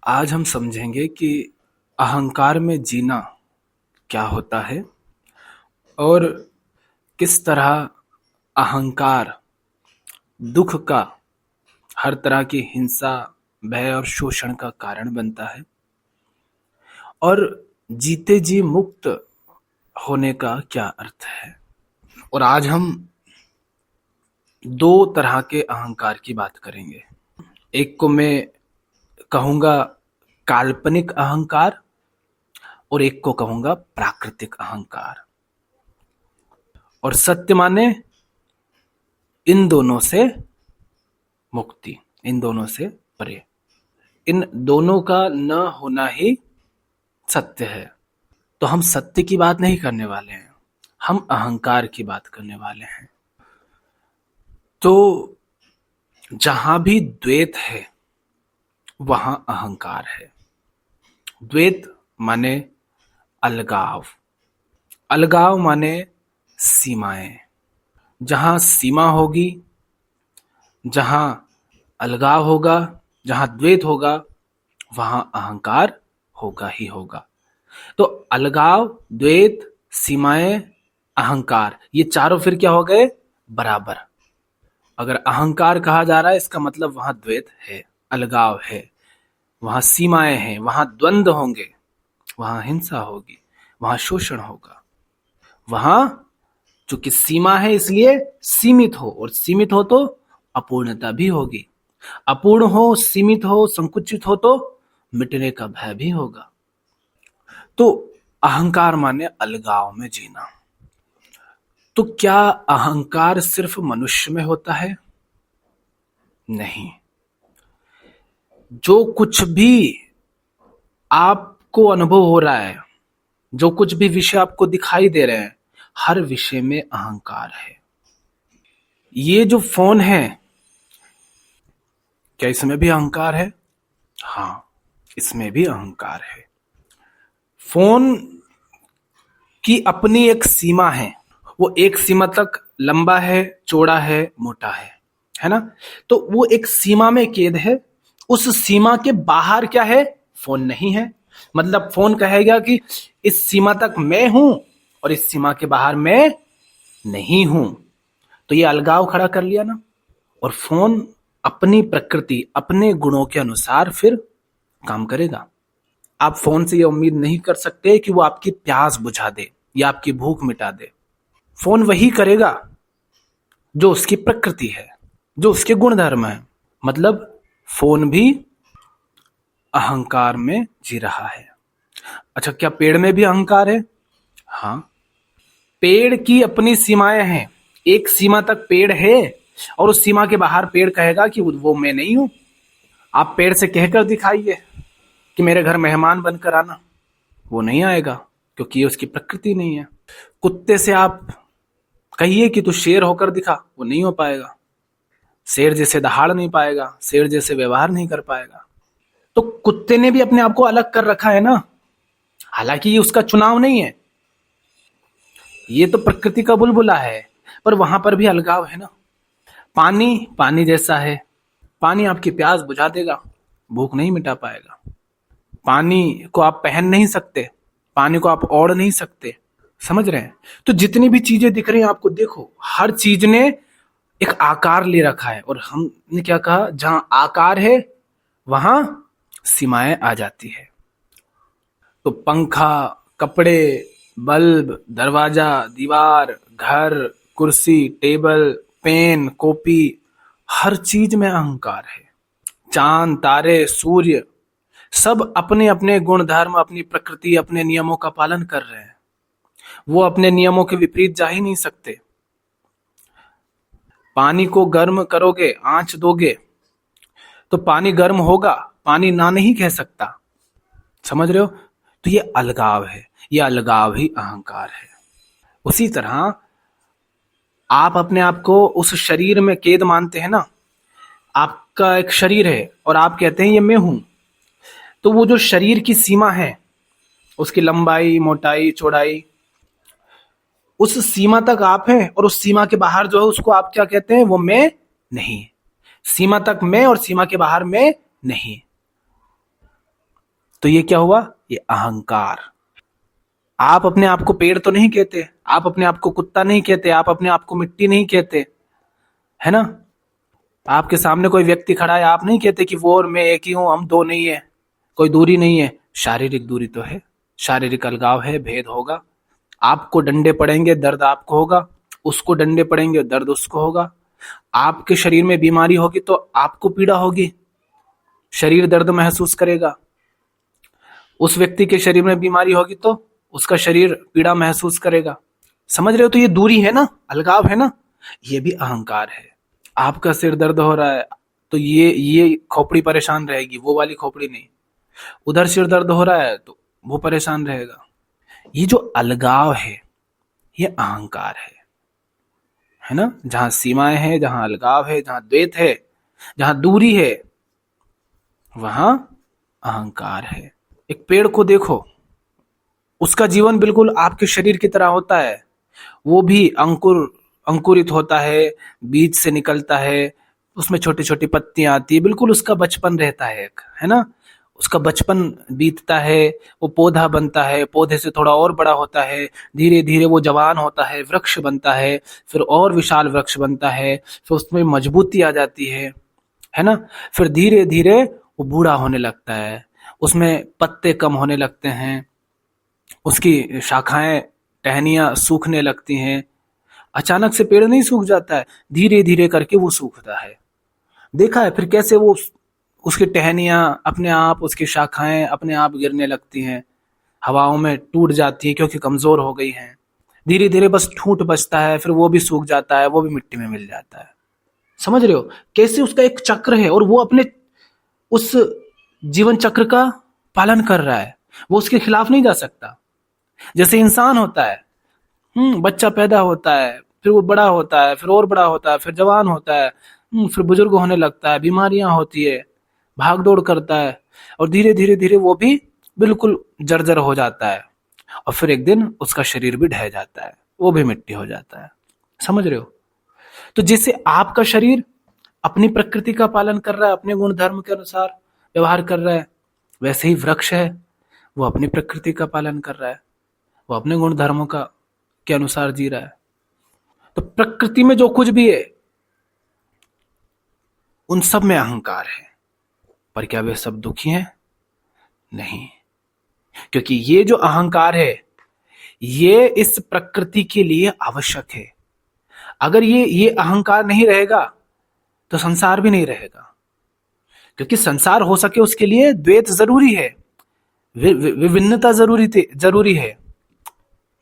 आज हम समझेंगे कि अहंकार में जीना क्या होता है और किस तरह अहंकार दुख का, हर तरह की हिंसा, भय और शोषण का कारण बनता है और जीते जी मुक्त होने का क्या अर्थ है। और आज हम दो तरह के अहंकार की बात करेंगे। एक को मैं कहूँगा काल्पनिक अहंकार और एक को कहूँगा प्राकृतिक अहंकार। और सत्य माने इन दोनों से मुक्ति, इन दोनों से परे। इन दोनों का न होना ही सत्य है। तो हम सत्य की बात नहीं करने वाले हैं, हम अहंकार की बात करने वाले हैं। तो जहां भी द्वैत है वहां अहंकार है। द्वैत माने अलगाव, अलगाव माने सीमाएं। जहां सीमा होगी, जहां अलगाव होगा, जहां द्वैत होगा, वहां अहंकार होगा ही होगा। तो अलगाव, द्वैत, सीमाएं, अहंकार, ये चारों फिर क्या हो गए? बराबर। अगर अहंकार कहा जा रहा है इसका मतलब वहां द्वैत है, अलगाव है, वहां सीमाएं हैं, वहां द्वंद्व होंगे, वहां हिंसा होगी, वहां शोषण होगा। वहां चूंकि सीमा है इसलिए सीमित हो, और सीमित हो तो अपूर्णता भी होगी। अपूर्ण हो, सीमित हो, संकुचित हो तो मिटने का भय भी होगा। तो अहंकार माने अलगाव में जीना। तो क्या अहंकार सिर्फ मनुष्य में होता है? नहीं। जो कुछ भी आपको अनुभव हो रहा है, जो कुछ भी विषय आपको दिखाई दे रहे हैं, हर विषय में अहंकार है। ये जो फोन है, क्या इसमें भी अहंकार है? हाँ, इसमें भी अहंकार है। फोन की अपनी एक सीमा है, वो एक सीमा तक लंबा है, चौड़ा है, मोटा है ना? तो वो एक सीमा में कैद है। उस सीमा के बाहर क्या है? फोन नहीं है। मतलब फोन कहेगा कि इस सीमा तक मैं हूं और इस सीमा के बाहर मैं नहीं हूं। तो ये अलगाव खड़ा कर लिया ना। और फोन अपनी प्रकृति, अपने गुणों के अनुसार फिर काम करेगा। आप फोन से ये उम्मीद नहीं कर सकते कि वो आपकी प्यास बुझा दे या आपकी भूख मिटा दे। फोन वही करेगा जो उसकी प्रकृति है, जो उसके गुण धर्म है। मतलब फोन भी अहंकार में जी रहा है। अच्छा, क्या पेड़ में भी अहंकार है? हाँ, पेड़ की अपनी सीमाएं हैं। एक सीमा तक पेड़ है और उस सीमा के बाहर पेड़ कहेगा कि वो मैं नहीं हूं। आप पेड़ से कहकर दिखाइए कि मेरे घर मेहमान बनकर आना, वो नहीं आएगा क्योंकि ये उसकी प्रकृति नहीं है। कुत्ते से आप कहिए कि तू शेर होकर दिखा, वो नहीं हो पाएगा। शेर जैसे दहाड़ नहीं पाएगा, शेर जैसे व्यवहार नहीं कर पाएगा। तो कुत्ते ने भी अपने आप को अलग कर रखा है ना। हालांकि ये उसका चुनाव नहीं है, ये तो प्रकृति का बुलबुला है, पर वहां पर भी अलगाव है ना। पानी पानी जैसा है, पानी आपकी प्यास बुझा देगा, भूख नहीं मिटा पाएगा। पानी को आप पहन नहीं सकते, पानी को आप ओढ़ नहीं सकते। समझ रहे हैं? तो जितनी भी चीजें दिख रही हैं आपको, देखो हर चीज ने एक आकार ले रखा है। और हमने क्या कहा? जहां आकार है वहां सीमाएं आ जाती है। तो पंखा, कपड़े, बल्ब, दरवाजा, दीवार, घर, कुर्सी, टेबल, पेन, कॉपी, हर चीज में अहंकार है। चांद, तारे, सूर्य, सब अपने अपने गुण धर्म, अपनी प्रकृति, अपने नियमों का पालन कर रहे हैं। वो अपने नियमों के विपरीत जा ही नहीं सकते। पानी को गर्म करोगे, आंच दोगे तो पानी गर्म होगा, पानी ना नहीं कह सकता। समझ रहे हो? तो ये अलगाव है, ये अलगाव ही अहंकार है। उसी तरह आप अपने आप को उस शरीर में कैद मानते हैं ना। आपका एक शरीर है और आप कहते हैं ये मैं हूं। तो वो जो शरीर की सीमा है, उसकी लंबाई, मोटाई, चौड़ाई, उस सीमा तक आप हैं और उस सीमा के बाहर जो है उसको आप क्या कहते हैं? वो मैं नहीं। सीमा तक मैं और सीमा के बाहर मैं नहीं। तो ये क्या हुआ? ये अहंकार। आप अपने आप को पेड़ तो नहीं कहते, आप अपने आप को कुत्ता नहीं कहते, आप अपने आप को मिट्टी नहीं कहते, है ना? आपके सामने कोई व्यक्ति खड़ा है, आप नहीं कहते कि वो और मैं एक ही हूं, हम दो नहीं है, कोई दूरी नहीं है। शारीरिक दूरी तो है, शारीरिक अलगाव है, भेद होगा। आपको डंडे पड़ेंगे, दर्द आपको होगा, उसको डंडे पड़ेंगे, दर्द उसको होगा। आपके शरीर में बीमारी होगी तो आपको पीड़ा होगी, शरीर दर्द महसूस करेगा। उस व्यक्ति के शरीर में बीमारी होगी तो उसका शरीर पीड़ा महसूस करेगा। समझ रहे हो? तो ये दूरी है ना, अलगाव है ना, ये भी अहंकार है। आपका सिर दर्द हो रहा है तो ये खोपड़ी परेशान रहेगी, वो वाली खोपड़ी नहीं। उधर सिर दर्द हो रहा है तो वो परेशान रहेगा। ये जो अलगाव है ये अहंकार है ना? जहां सीमाएं हैं, जहां अलगाव है, जहां द्वैत है, जहां दूरी है, वहां अहंकार है। एक पेड़ को देखो, उसका जीवन बिल्कुल आपके शरीर की तरह होता है। वो भी अंकुरित होता है, बीज से निकलता है, उसमें छोटी छोटी पत्तियां आती है, बिल्कुल उसका बचपन रहता है, है ना? उसका बचपन बीतता है, वो पौधा बनता है, पौधे से थोड़ा और बड़ा होता है, धीरे धीरे वो जवान होता है, वृक्ष बनता है, फिर और विशाल वृक्ष बनता है, फिर उसमें मजबूती आ जाती है ना? फिर धीरे धीरे वो बूढ़ा होने लगता है, उसमें पत्ते कम होने लगते हैं, उसकी शाखाएं, टहनियां सूखने लगती हैं। अचानक से पेड़ नहीं सूख जाता है, धीरे धीरे करके वो सूखता है। देखा है फिर कैसे वो उसकी टहनियां अपने आप, उसकी शाखाएं अपने आप गिरने लगती हैं, हवाओं में टूट जाती है क्योंकि कमजोर हो गई हैं। धीरे धीरे बस ठूंठ बचता है, फिर वो भी सूख जाता है, वो भी मिट्टी में मिल जाता है। समझ रहे हो कैसे उसका एक चक्र है, और वो अपने उस जीवन चक्र का पालन कर रहा है, वो उसके खिलाफ नहीं जा सकता। जैसे इंसान होता है, बच्चा पैदा होता है, फिर वो बड़ा होता है, फिर और बड़ा होता है, फिर जवान होता है, फिर बुजुर्ग होने लगता है, बीमारियां होती है, भाग दौड़ करता है, और धीरे धीरे धीरे वो भी बिल्कुल जर्जर हो जाता है, और फिर एक दिन उसका शरीर भी ढह जाता है, वो भी मिट्टी हो जाता है। समझ रहे हो? तो जैसे आपका शरीर अपनी प्रकृति का पालन कर रहा है, अपने गुण धर्म के अनुसार व्यवहार कर रहा है, वैसे ही वृक्ष है, वो अपनी प्रकृति का पालन कर रहा है, वो अपने गुण धर्मों का के अनुसार जी रहा है। तो प्रकृति में जो कुछ भी है उन सब में अहंकार है, पर क्या वे सब दुखी हैं? नहीं, क्योंकि ये जो अहंकार है ये इस प्रकृति के लिए आवश्यक है। अगर ये अहंकार नहीं रहेगा तो संसार भी नहीं रहेगा, क्योंकि संसार हो सके उसके लिए द्वैत जरूरी है, विभिन्नता जरूरी है,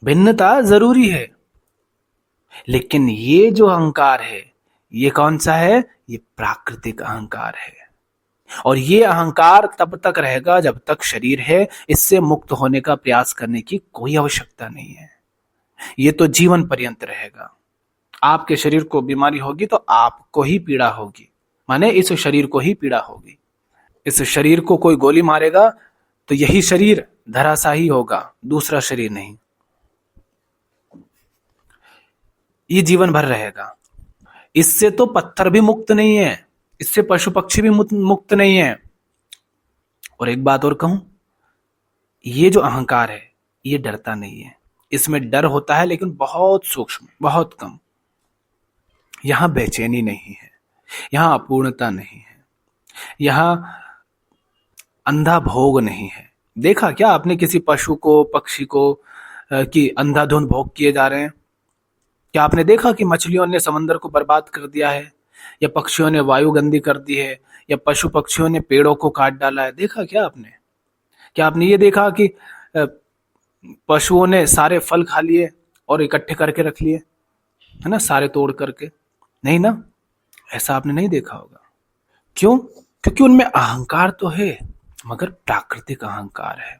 भिन्नता जरूरी है। लेकिन ये जो अहंकार है ये कौन सा है? ये प्राकृतिक अहंकार है, और ये अहंकार तब तक रहेगा जब तक शरीर है। इससे मुक्त होने का प्रयास करने की कोई आवश्यकता नहीं है, ये तो जीवन पर्यंत रहेगा। आपके शरीर को बीमारी होगी तो आपको ही पीड़ा होगी, माने इस शरीर को ही पीड़ा होगी। इस शरीर को कोई गोली मारेगा तो यही शरीर धराशायी होगा, दूसरा शरीर नहीं। ये जीवन भर रहेगा। इससे तो पत्थर भी मुक्त नहीं है, इससे पशु पक्षी भी मुक्त नहीं है। और एक बात और कहूं, ये जो अहंकार है ये डरता नहीं है, इसमें डर होता है लेकिन बहुत सूक्ष्म, बहुत कम। यहां बेचैनी नहीं है, यहां अपूर्णता नहीं है, यहां अंधा भोग नहीं है। देखा क्या आपने किसी पशु को, पक्षी को कि अंधाधुंध भोग किए जा रहे हैं? क्या आपने देखा कि मछलियों ने समंदर को बर्बाद कर दिया है, या पक्षियों ने वायु गंदी कर दी है, या पशु पक्षियों ने पेड़ों को काट डाला है? देखा क्या आपने? क्या आपने ये देखा कि पशुओं ने सारे फल खा लिए और इकट्ठे करके रख लिए, है ना, सारे तोड़ करके? नहीं ना, ऐसा आपने नहीं देखा होगा। क्यों? क्योंकि उनमें अहंकार तो है मगर प्राकृतिक अहंकार है।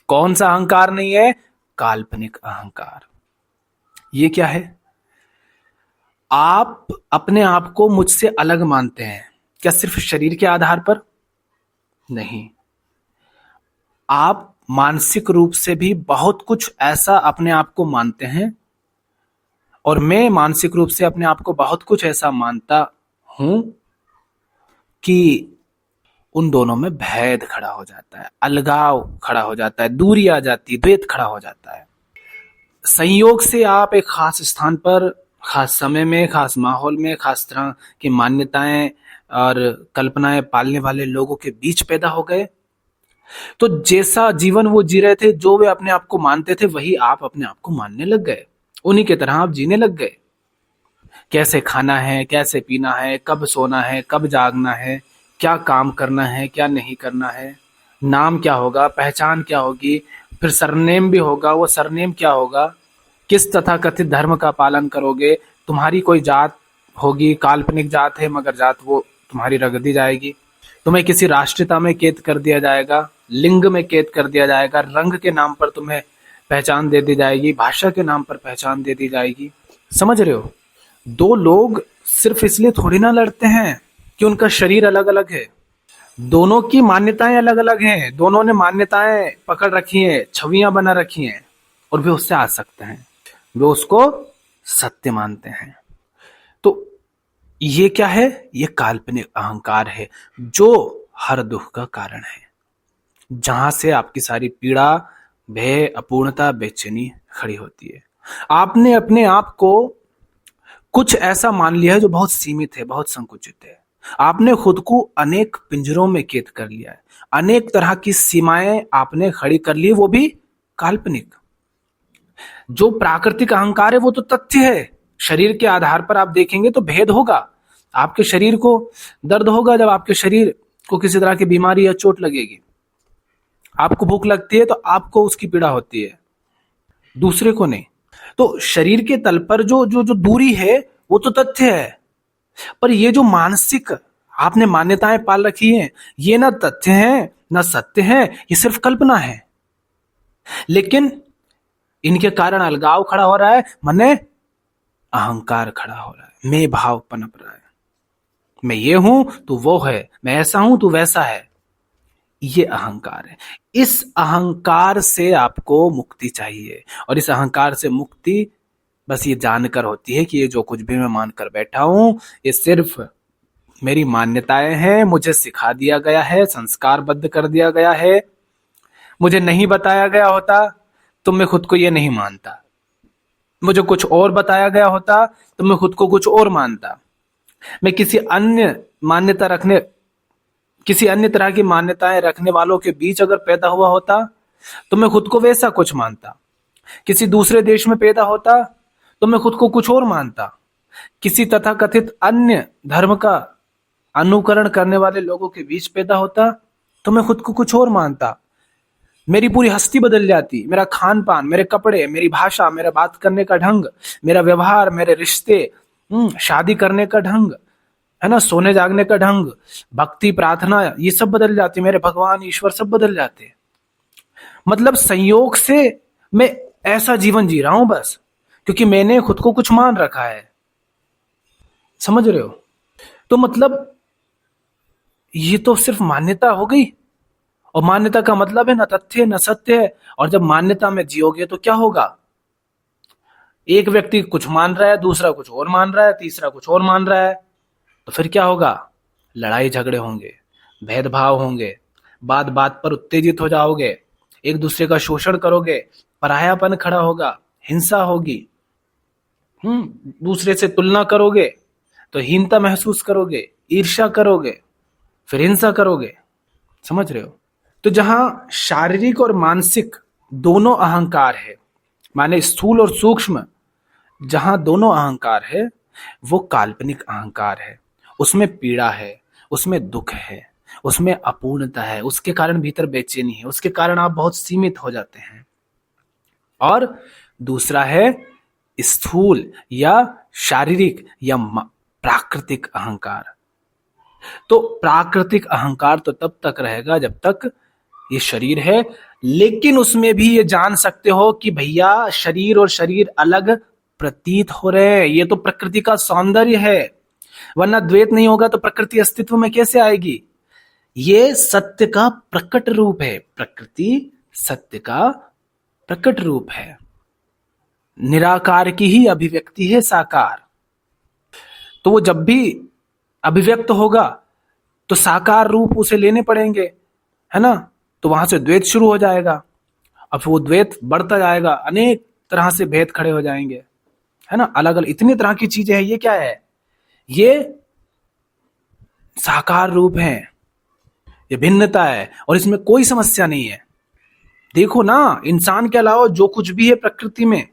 कौन सा अहंकार नहीं है? काल्पनिक अहंकार। ये क्या है? आप अपने आप को मुझसे अलग मानते हैं, क्या सिर्फ शरीर के आधार पर? नहीं, आप मानसिक रूप से भी बहुत कुछ ऐसा अपने आप को मानते हैं, और मैं मानसिक रूप से अपने आप को बहुत कुछ ऐसा मानता हूं कि उन दोनों में भेद खड़ा हो जाता है, अलगाव खड़ा हो जाता है, दूरी आ जाती है, द्वैत खड़ा हो जाता है। संयोग से आप एक खास स्थान पर, खास समय में, खास माहौल में, खास तरह की मान्यताएं और कल्पनाएं पालने वाले लोगों के बीच पैदा हो गए। तो जैसा जीवन वो जी रहे थे, जो वे अपने आप को मानते थे, वही आप अपने आप को मानने लग गए, उन्हीं की तरह आप जीने लग गए। कैसे खाना है, कैसे पीना है, कब सोना है, कब जागना है, क्या काम करना है, क्या नहीं करना है, नाम क्या होगा, पहचान क्या होगी, फिर सरनेम भी होगा, वो सरनेम क्या होगा, किस तथाकथित धर्म का पालन करोगे, तुम्हारी कोई जात होगी, काल्पनिक जात है मगर जात वो तुम्हारी रख दी जाएगी, तुम्हें किसी राष्ट्रीयता में कैद कर दिया जाएगा, लिंग में कैद कर दिया जाएगा, रंग के नाम पर तुम्हें पहचान दे दी जाएगी, भाषा के नाम पर पहचान दे दी जाएगी। समझ रहे हो? दो लोग सिर्फ इसलिए थोड़ी ना लड़ते हैं कि उनका शरीर अलग अलग है, दोनों की मान्यताएं अलग अलग हैं, दोनों ने मान्यताएं पकड़ रखी हैं, छवियां बना रखी हैं, और वे उससे आसक्त हैं, वे उसको सत्य मानते हैं। तो ये क्या है? ये काल्पनिक अहंकार है जो हर दुख का कारण है, जहां से आपकी सारी पीड़ा, भय, अपूर्णता, बेचैनी खड़ी होती है। आपने अपने आप को कुछ ऐसा मान लिया है जो बहुत सीमित है, बहुत संकुचित है। आपने खुद को अनेक पिंजरों में कैद कर लिया है, अनेक तरह की सीमाएं आपने खड़ी कर ली, वो भी काल्पनिक। जो प्राकृतिक अहंकार है वो तो तथ्य है। शरीर के आधार पर आप देखेंगे तो भेद होगा। आपके शरीर को दर्द होगा जब आपके शरीर को किसी तरह की बीमारी या चोट लगेगी। आपको भूख लगती है तो आपको उसकी पीड़ा होती है, दूसरे को नहीं। तो शरीर के तल पर जो जो जो दूरी है वो तो तथ्य है, पर ये जो मानसिक आपने मान्यताएं पाल रखी हैं, ये ना तथ्य हैं ना सत्य हैं, ये सिर्फ कल्पना है। लेकिन इनके कारण अलगाव खड़ा हो रहा है, माने अहंकार खड़ा हो रहा है, मैं भाव पनप रहा है। मैं ये हूं तो वो है, मैं ऐसा हूं तो वैसा है। ये अहंकार है। इस अहंकार से आपको मुक्ति चाहिए, और इस अहंकार से मुक्ति बस ये जानकर होती है कि ये जो कुछ भी मैं मानकर बैठा हूं, ये सिर्फ मेरी मान्यताएं हैं, मुझे सिखा दिया गया है, संस्कारबद्ध कर दिया गया है। मुझे नहीं बताया गया होता तो मैं खुद को ये नहीं मानता, मुझे कुछ और बताया गया होता तो मैं खुद को कुछ और मानता। मैं किसी अन्य तरह की मान्यताएं रखने वालों के बीच अगर पैदा हुआ होता तो मैं खुद को वैसा कुछ मानता। किसी दूसरे देश में पैदा होता तो मैं खुद को कुछ और मानता। किसी तथाकथित अन्य धर्म का अनुकरण करने वाले लोगों के बीच पैदा होता तो मैं खुद को कुछ और मानता। मेरी पूरी हस्ती बदल जाती, मेरा खान पान, मेरे कपड़े, मेरी भाषा, मेरा बात करने का ढंग, मेरा व्यवहार, मेरे रिश्ते, शादी करने का ढंग, है ना, सोने जागने का ढंग, भक्ति, प्रार्थना, ये सब बदल जाती, मेरे भगवान ईश्वर सब बदल जाते। मतलब संयोग से मैं ऐसा जीवन जी रहा हूं बस क्योंकि मैंने खुद को कुछ मान रखा है। समझ रहे हो? तो मतलब ये तो सिर्फ मान्यता हो गई, और मान्यता का मतलब है ना तथ्य न सत्य है। और जब मान्यता में जियोगे तो क्या होगा? एक व्यक्ति कुछ मान रहा है, दूसरा कुछ और मान रहा है, तीसरा कुछ और मान रहा है, तो फिर क्या होगा? लड़ाई झगड़े होंगे, भेदभाव होंगे, बात बात पर उत्तेजित हो जाओगे, एक दूसरे का शोषण करोगे, परायापन खड़ा होगा, हिंसा होगी, दूसरे से तुलना करोगे तो हीनता महसूस करोगे, ईर्ष्या करोगे, फिर हिंसा करोगे। समझ रहे हो? तो जहां शारीरिक और मानसिक दोनों अहंकार है, माने स्थूल और सूक्ष्म, जहां दोनों अहंकार है वो काल्पनिक अहंकार है। उसमें पीड़ा है, उसमें दुख है, उसमें अपूर्णता है, उसके कारण भीतर बेचैनी है, उसके कारण आप बहुत सीमित हो जाते हैं। और दूसरा है स्थूल या शारीरिक या प्राकृतिक अहंकार। तो प्राकृतिक अहंकार तो तब तक रहेगा जब तक ये शरीर है, लेकिन उसमें भी ये जान सकते हो कि भैया शरीर और शरीर अलग प्रतीत हो रहे हैं, ये तो प्रकृति का सौंदर्य है, वरना द्वैत नहीं होगा तो प्रकृति अस्तित्व में कैसे आएगी? ये सत्य का प्रकट रूप है, प्रकृति सत्य का प्रकट रूप है, निराकार की ही अभिव्यक्ति है साकार। तो वो जब भी अभिव्यक्त होगा तो साकार रूप उसे लेने पड़ेंगे, है ना। तो वहां से द्वैत शुरू हो जाएगा। अब वो द्वैत बढ़ता जाएगा, अनेक तरह से भेद खड़े हो जाएंगे, है ना। अलग अलग इतनी तरह की चीजें हैं। ये क्या है? ये साकार रूप है, ये भिन्नता है, और इसमें कोई समस्या नहीं है। देखो ना, इंसान के अलावा जो कुछ भी है प्रकृति में,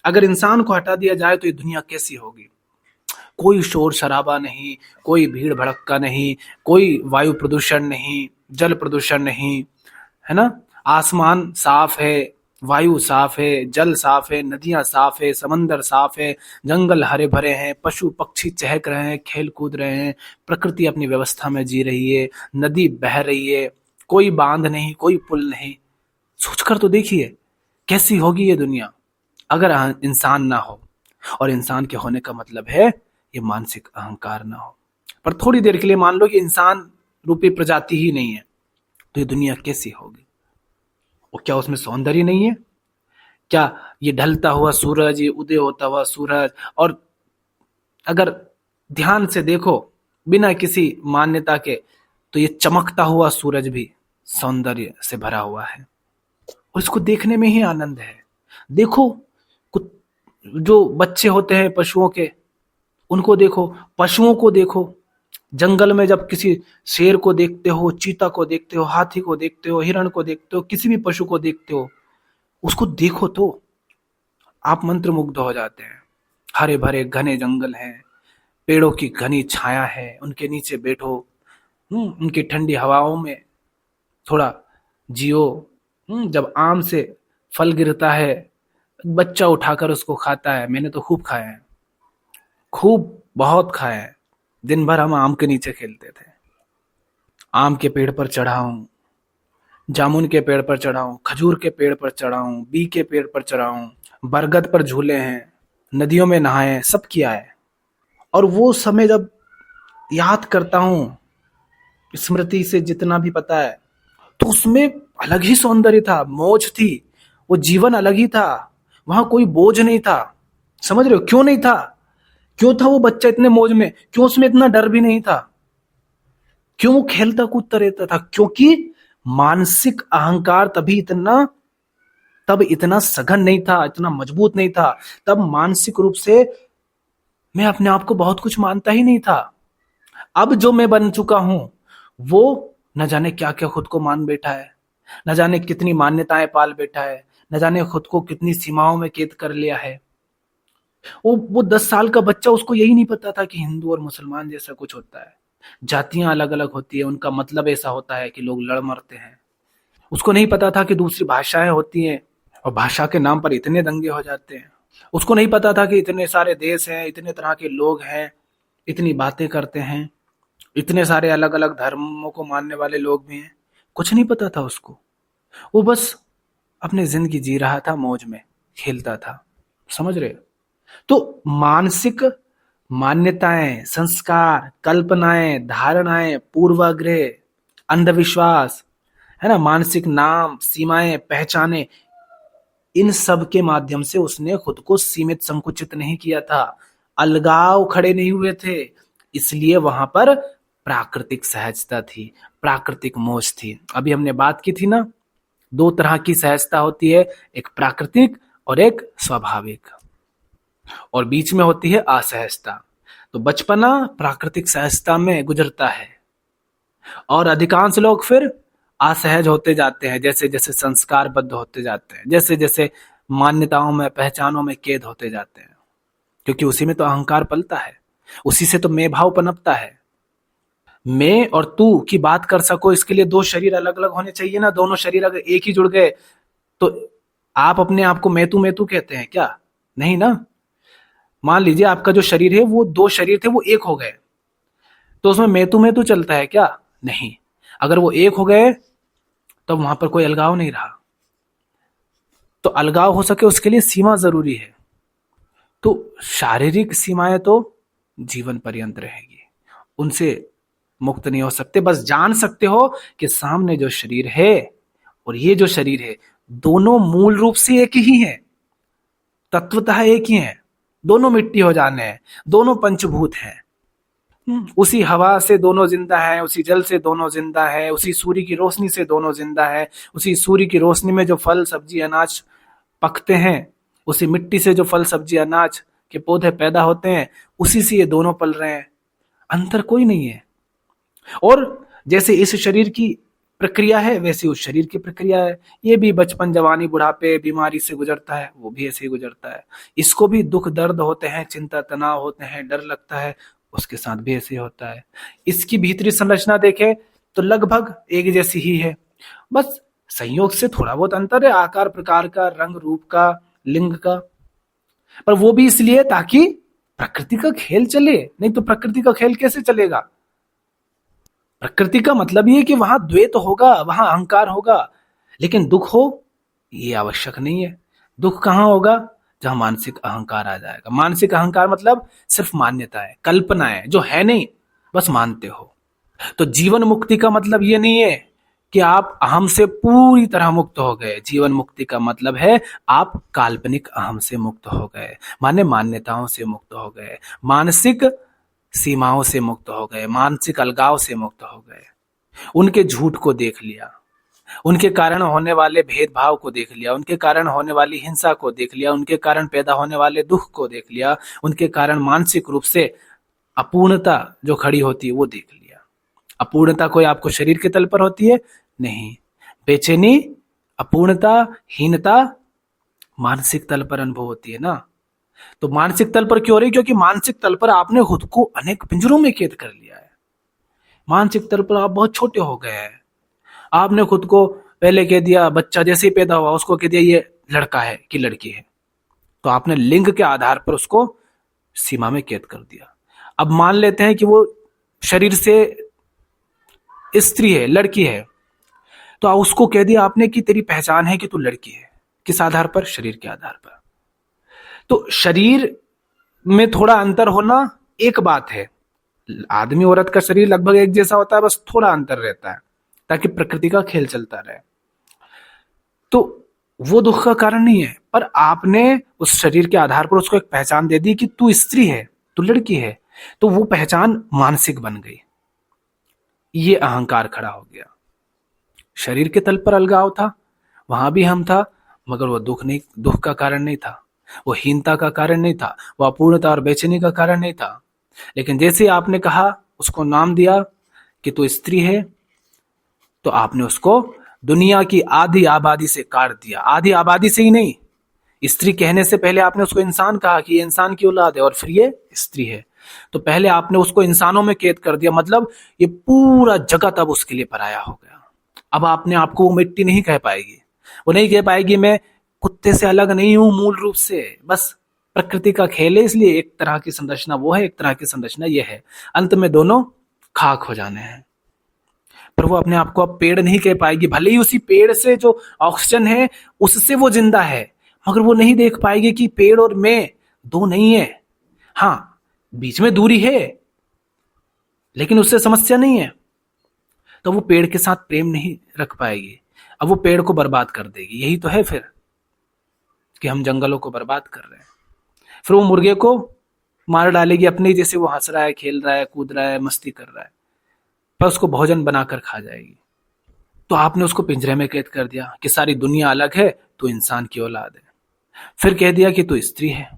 अगर इंसान को हटा दिया जाए तो ये दुनिया कैसी होगी? कोई शोर शराबा नहीं, कोई भीड़ भड़क्का नहीं, कोई वायु प्रदूषण नहीं, जल प्रदूषण नहीं, है ना। आसमान साफ है, वायु साफ है, जल साफ है, नदियां साफ है, समंदर साफ है, जंगल हरे भरे हैं, पशु पक्षी चहक रहे हैं, खेल कूद रहे हैं, प्रकृति अपनी व्यवस्था में जी रही है, नदी बह रही है, कोई बांध नहीं, कोई पुल नहीं। सोचकर तो देखिए कैसी होगी ये दुनिया अगर इंसान ना हो। और इंसान के होने का मतलब है ये मानसिक अहंकार ना हो। पर थोड़ी देर के लिए मान लो कि इंसान रूपी प्रजाति ही नहीं है, तो ये दुनिया कैसी होगी? और क्या उसमें सौंदर्य नहीं है? क्या ये ढलता हुआ सूरज, ये उदय होता हुआ सूरज, और अगर ध्यान से देखो बिना किसी मान्यता के, तो ये चमकता हुआ सूरज भी सौंदर्य से भरा हुआ है, और इसको देखने में ही आनंद है। देखो कुछ जो बच्चे होते हैं पशुओं के, उनको देखो, पशुओं को देखो। जंगल में जब किसी शेर को देखते हो, चीता को देखते हो, हाथी को देखते हो, हिरण को देखते हो, किसी भी पशु को देखते हो, उसको देखो तो आप मंत्रमुग्ध हो जाते हैं। हरे भरे घने जंगल हैं, पेड़ों की घनी छाया है, उनके नीचे बैठो, उनकी ठंडी हवाओं में थोड़ा जियो। जब आम से फल गिरता है, बच्चा उठाकर उसको खाता है। मैंने तो खूब खाया है, खूब बहुत खाया है। दिन भर हम आम के नीचे खेलते थे। आम के पेड़ पर चढ़ा हूं, जामुन के पेड़ पर चढ़ा हूं, खजूर के पेड़ पर चढ़ा हूं, बी के पेड़ पर चढ़ा हूं, बरगद पर झूले हैं, नदियों में नहाए, सब किया है। और वो समय जब याद करता हूं, स्मृति से जितना भी पता है, तो उसमें अलग ही सौंदर्य था, मौज थी, वो जीवन अलग ही था। वहां कोई बोझ नहीं था। समझ रहे हो क्यों नहीं था? क्यों था वो बच्चा इतने मौज में? क्यों उसमें इतना डर भी नहीं था? क्यों वो खेलता कूदता रहता था? क्योंकि मानसिक अहंकार तब इतना सघन नहीं था, इतना मजबूत नहीं था। तब मानसिक रूप से मैं अपने आप को बहुत कुछ मानता ही नहीं था। अब जो मैं बन चुका हूं, वो न जाने क्या क्या खुद को मान बैठा है, न जाने कितनी मान्यताएं पाल बैठा है, न जाने खुद को कितनी सीमाओं में कैद कर लिया है। वो 10 साल का बच्चा, उसको यही नहीं पता था कि हिंदू और मुसलमान जैसा कुछ होता है, जातियां अलग अलग होती है, उनका मतलब ऐसा होता है कि लोग लड़ मरते हैं। उसको नहीं पता था कि दूसरी भाषाएं होती हैं और भाषा के नाम पर इतने दंगे हो जाते हैं। उसको नहीं पता था कि इतने सारे देश हैं, इतने तरह के लोग हैं, इतनी बातें करते हैं, इतने सारे अलग अलग धर्मों को मानने वाले लोग भी हैं। कुछ नहीं पता था उसको। वो बस अपनी जिंदगी जी रहा था, मौज में खेलता था। समझ रहे? तो मानसिक मान्यताएं, संस्कार, कल्पनाएं, धारणाएं, पूर्वाग्रह, अंधविश्वास, है ना, मानसिक नाम, सीमाएं, पहचाने, इन सब के माध्यम से उसने खुद को सीमित, संकुचित नहीं किया था। अलगाव खड़े नहीं हुए थे। इसलिए वहां पर प्राकृतिक सहजता थी, प्राकृतिक मौज थी। अभी हमने बात की थी ना, 2 तरह की सहजता होती है, एक प्राकृतिक और एक स्वाभाविक, और बीच में होती है असहजता। तो बचपना प्राकृतिक सहजता में गुजरता है, और अधिकांश लोग फिर असहज होते जाते हैं, जैसे जैसे संस्कारबद्ध होते जाते हैं, जैसे जैसे मान्यताओं में, पहचानों में कैद होते जाते हैं। क्योंकि उसी में तो अहंकार पलता है, उसी से तो मैं भाव पनपता है। मैं और तू की बात कर सको, इसके लिए 2 शरीर अलग अलग होने चाहिए ना। दोनों शरीर अगर एक ही जुड़ गए तो आप अपने आप को मैं तू कहते हैं क्या? नहीं ना। मान लीजिए आपका जो शरीर है, वो 2 शरीर थे, वो एक हो गए, तो उसमें मैं तू चलता है क्या? नहीं। अगर वो एक हो गए तो वहां पर कोई अलगाव नहीं रहा। तो अलगाव हो सके उसके लिए सीमा जरूरी है। तो शारीरिक सीमाएं तो जीवन पर्यंत रहेगी, उनसे मुक्त नहीं हो सकते। बस जान सकते हो कि सामने जो शरीर है और ये जो शरीर है, दोनों मूल रूप से एक ही है, तत्वतः एक ही है। दोनों मिट्टी हो जाने हैं, दोनों पंचभूत हैं, उसी हवा से दोनों जिंदा है, उसी जल से दोनों जिंदा है, उसी सूर्य की रोशनी से दोनों जिंदा है, उसी सूर्य की रोशनी में जो फल सब्जी अनाज पकते हैं, उसी मिट्टी से जो फल सब्जी अनाज के पौधे पैदा होते हैं, उसी से ये दोनों पल रहे हैं। अंतर कोई नहीं है। और जैसे इस शरीर की प्रक्रिया है वैसी उस शरीर की प्रक्रिया है। ये भी बचपन जवानी बुढ़ापे बीमारी से गुजरता है, वो भी ऐसे ही गुजरता है। इसको भी दुख दर्द होते हैं, चिंता तनाव होते हैं, डर लगता है, उसके साथ भी ऐसे ही होता है। इसकी भीतरी संरचना देखें तो लगभग एक जैसी ही है, बस संयोग से थोड़ा बहुत अंतर है, आकार प्रकार का, रंग रूप का, लिंग का। पर वो भी इसलिए ताकि प्रकृति का खेल चले, नहीं तो प्रकृति का खेल कैसे चलेगा। प्रकृति का मतलब ये है कि वहां द्वैत होगा, वहां अहंकार होगा, लेकिन दुख हो ये आवश्यक नहीं है। दुख कहां होगा? जहां मानसिक अहंकार आ जाएगा। मानसिक अहंकार मतलब सिर्फ मान्यता है, कल्पना है, जो है नहीं, बस मानते हो। तो जीवन मुक्ति का मतलब ये नहीं है कि आप अहम से पूरी तरह मुक्त हो गए। जीवन मुक्ति का मतलब है आप काल्पनिक अहम से मुक्त हो गए, माने मान्यताओं से मुक्त हो गए, मानसिक सीमाओं से मुक्त हो गए, मानसिक अलगाव से मुक्त हो गए। उनके झूठ को देख लिया, उनके कारण होने वाले भेदभाव को देख लिया, उनके कारण होने वाली हिंसा को देख लिया, उनके कारण पैदा होने वाले दुख को देख लिया, उनके कारण मानसिक रूप से अपूर्णता जो खड़ी होती है वो देख लिया। अपूर्णता कोई आपको शरीर के तल पर होती है? नहीं। बेचैनी, अपूर्णता, हीनता मानसिक तल पर अनुभव होती है ना। तो मानसिक तल पर क्यों हो रही? क्योंकि मानसिक तल पर आपने खुद को अनेक पिंजरों में कैद कर लिया है। मानसिक तल पर आप बहुत छोटे हो गए हैं। आपने खुद को पहले कह दिया, बच्चा जैसे ही पैदा हुआ उसको कह दिया ये लड़का है कि लड़की है, तो आपने लिंग के आधार पर उसको सीमा में कैद कर दिया। अब मान लेते हैं कि वो शरीर से स्त्री है, लड़की है, तो उसको कह दिया आपने कि तेरी पहचान है कि तू लड़की है। किस आधार पर? शरीर के आधार पर। तो शरीर में थोड़ा अंतर होना एक बात है। आदमी औरत का शरीर लगभग एक जैसा होता है, बस थोड़ा अंतर रहता है ताकि प्रकृति का खेल चलता रहे। तो वो दुख का कारण नहीं है, पर आपने उस शरीर के आधार पर उसको एक पहचान दे दी कि तू स्त्री है, तू लड़की है, तो वो पहचान मानसिक बन गई। ये अहंकार खड़ा हो गया। शरीर के तल पर अलगाव था, वहां भी हम था, मगर वो दुख का कारण नहीं था, वो हीनता का कारण नहीं था, वो अपूर्णता और बेचैनी का कारण नहीं था। लेकिन जैसे आपने कहा, उसको नाम दिया कि तू स्त्री है, तो आपने उसको दुनिया की आधी आबादी से काट दिया। आधी आबादी से ही नहीं, स्त्री कहने से पहले आपने उसको इंसान कहा कि ये इंसान की औलाद है, और फिर ये स्त्री है। तो पहले आपने उसको इंसानों में कैद कर दिया, मतलब ये पूरा जगत अब उसके लिए पराया हो गया। अब आपने आपको वो मिट्टी नहीं कह पाएगी, वो नहीं कह पाएगी मैं कुत्ते से अलग नहीं हूं मूल रूप से, बस प्रकृति का खेल है, इसलिए एक तरह की संरचना वो है, एक तरह की संरचना ये है, अंत में दोनों खाक हो जाने हैं। पर वो अपने आप को अब पेड़ नहीं कह पाएगी, भले ही उसी पेड़ से जो ऑक्सीजन है उससे वो जिंदा है, मगर वो नहीं देख पाएगी कि पेड़ और मैं दो नहीं है। हाँ, बीच में दूरी है, लेकिन उससे समस्या नहीं है। तो वो पेड़ के साथ प्रेम नहीं रख पाएगी, अब वो पेड़ को बर्बाद कर देगी। यही तो है फिर कि हम जंगलों को बर्बाद कर रहे हैं। फिर वो मुर्गे को मार डालेगी अपने जैसे, वो हंस रहा है, खेल रहा है, कूद रहा है, मस्ती कर रहा है, पर उसको भोजन बनाकर खा जाएगी। तो आपने उसको पिंजरे में कैद कर दिया कि सारी दुनिया अलग है, तो इंसान की औलाद है। फिर कह दिया कि तू स्त्री है,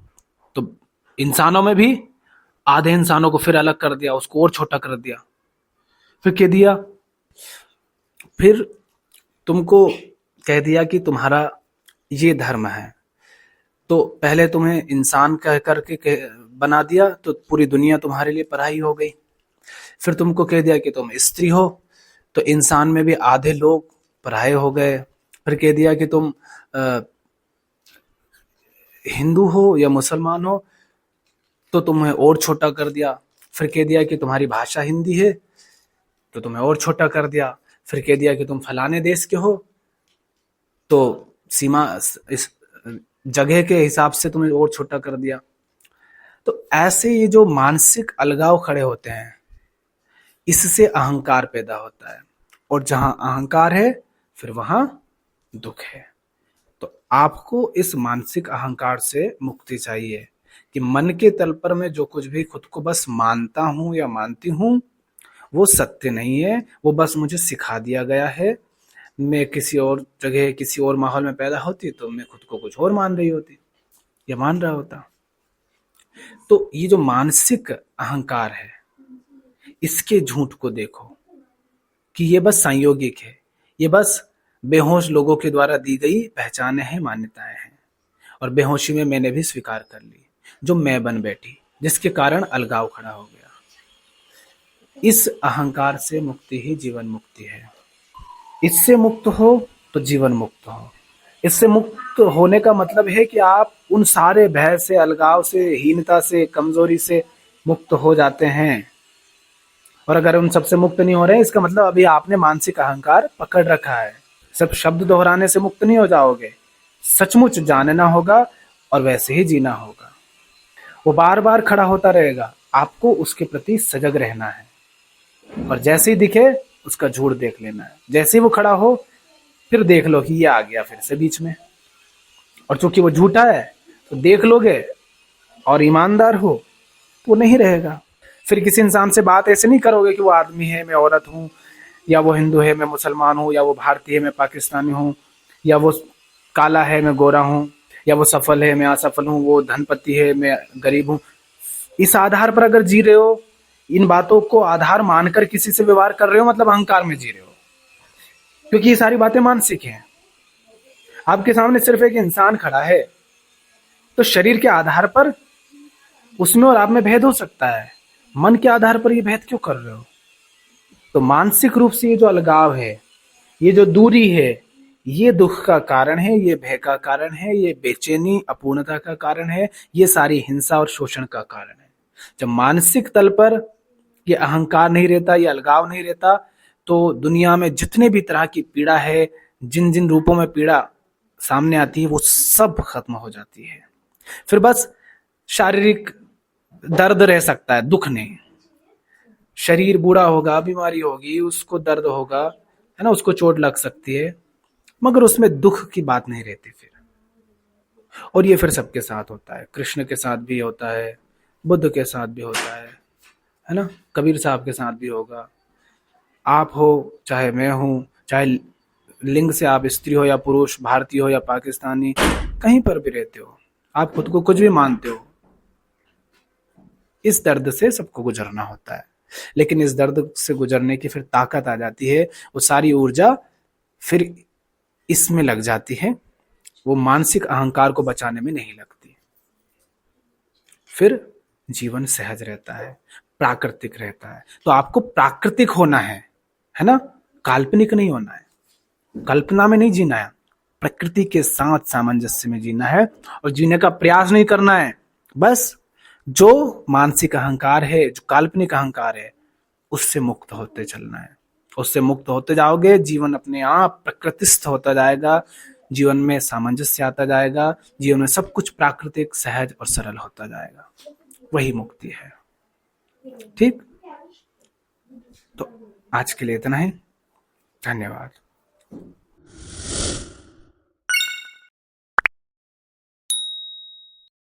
तो इंसानों में भी आधे इंसानों को फिर अलग कर दिया, उसको और छोटा कर दिया। फिर कह दिया, फिर तुमको कह दिया कि तुम्हारा ये धर्म है, तो पहले तुम्हें इंसान कह करके बना दिया, तो पूरी दुनिया तुम्हारे लिए पराई हो गई। फिर तुमको कह दिया कि तुम स्त्री हो, तो इंसान में भी आधे लोग पराये हो गए। फिर कह दिया कि तुम हिंदू हो या मुसलमान हो, तो तुम्हें और छोटा कर दिया। फिर कह दिया कि तुम्हारी भाषा हिंदी है, तो तुम्हें और छोटा कर दिया। फिर कह दिया कि तुम फलाने देश के हो, तो सीमा इस जगह के हिसाब से तुम्हें और छोटा कर दिया। तो ऐसे ये जो मानसिक अलगाव खड़े होते हैं, इससे अहंकार पैदा होता है, और जहां अहंकार है फिर वहां दुख है। तो आपको इस मानसिक अहंकार से मुक्ति चाहिए कि मन के तल पर मैं जो कुछ भी खुद को बस मानता हूं या मानती हूं वो सत्य नहीं है, वो बस मुझे सिखा दिया गया है। मैं किसी और जगह किसी और माहौल में पैदा होती तो मैं खुद को कुछ और मान रही होती या मान रहा होता। तो ये जो मानसिक अहंकार है, इसके झूठ को देखो कि ये बस संयोगिक है, ये बस बेहोश लोगों के द्वारा दी गई पहचानें हैं, मान्यताएं हैं, और बेहोशी में मैंने भी स्वीकार कर ली, जो मैं बन बैठी, जिसके कारण अलगाव खड़ा हो गया। इस अहंकार से मुक्ति ही जीवन मुक्ति है। इससे मुक्त हो तो जीवन मुक्त हो। इससे मुक्त होने का मतलब है कि आप उन सारे भय से, अलगाव से, हीनता से, कमजोरी से मुक्त हो जाते हैं। और अगर उन सबसे मुक्त नहीं हो रहे हैं, इसका मतलब अभी आपने मानसिक अहंकार पकड़ रखा है। सब शब्द दोहराने से मुक्त नहीं हो जाओगे, सचमुच जानना होगा और वैसे ही जीना होगा। वो बार बार खड़ा होता रहेगा, आपको उसके प्रति सजग रहना है, और जैसे ही दिखे उसका झूठ देख लेना है। जैसे ही वो खड़ा हो फिर देख लो कि ये आ गया फिर से बीच में, और चूंकि वो झूठा है तो देख लोगे और ईमानदार हो तो वो नहीं रहेगा। फिर किसी इंसान से बात ऐसे नहीं करोगे कि वो आदमी है मैं औरत हूँ, या वो हिंदू है मैं मुसलमान हूँ, या वो भारतीय है मैं पाकिस्तानी हूँ, या वो काला है मैं गोरा हूँ, या वो सफल है मैं असफल हूँ, वो धनपति है मैं गरीब हूँ। इस आधार पर अगर जी रहे हो, इन बातों को आधार मानकर किसी से व्यवहार कर रहे हो, मतलब अहंकार में जी रहे हो, क्योंकि ये सारी बातें मानसिक हैं। आपके सामने सिर्फ एक इंसान खड़ा है, तो शरीर के आधार पर उसमें और आप में भेद हो सकता है, मन के आधार पर ये भेद क्यों कर रहे हो? तो मानसिक रूप से ये जो अलगाव है, ये जो दूरी है, ये दुख का कारण है, ये भय का कारण है, ये बेचैनी अपूर्णता का कारण है, ये सारी हिंसा और शोषण का कारण है। जब मानसिक तल पर ये अहंकार नहीं रहता, ये अलगाव नहीं रहता, तो दुनिया में जितने भी तरह की पीड़ा है, जिन जिन रूपों में पीड़ा सामने आती है, वो सब खत्म हो जाती है। फिर बस शारीरिक दर्द रह सकता है, दुख नहीं। शरीर बूढ़ा होगा, बीमारी होगी, उसको दर्द होगा, है ना, उसको चोट लग सकती है, मगर उसमें दुख की बात नहीं रहती फिर। और ये फिर सबके साथ होता है, कृष्ण के साथ भी होता है, बुद्ध के साथ भी होता है ना, कबीर साहब के साथ भी होगा। आप हो चाहे मैं हूं, चाहे लिंग से आप स्त्री हो या पुरुष, भारतीय हो या पाकिस्तानी, कहीं पर भी रहते हो, आप खुद को कुछ भी मानते हो, इस दर्द से सबको गुजरना होता है। लेकिन इस दर्द से गुजरने की फिर ताकत आ जाती है, वो सारी ऊर्जा फिर इसमें लग जाती है, वो मानसिक अहंकार को बचाने में नहीं लगती। फिर जीवन सहज रहता है, प्राकृतिक रहता है। तो आपको प्राकृतिक होना है ना, काल्पनिक नहीं होना है, कल्पना में नहीं जीना है, प्रकृति के साथ सामंजस्य में जीना है, और जीने का प्रयास नहीं करना है। बस जो मानसिक अहंकार है, जो काल्पनिक अहंकार है, उससे मुक्त होते चलना है। उससे मुक्त होते जाओगे, जीवन अपने आप प्रकृतिस्थ होता जाएगा, जीवन में सामंजस्य आता जाएगा, जीवन में सब कुछ प्राकृतिक, सहज और सरल होता जाएगा। वही मुक्ति है। ठीक, तो आज के लिए इतना ही। धन्यवाद।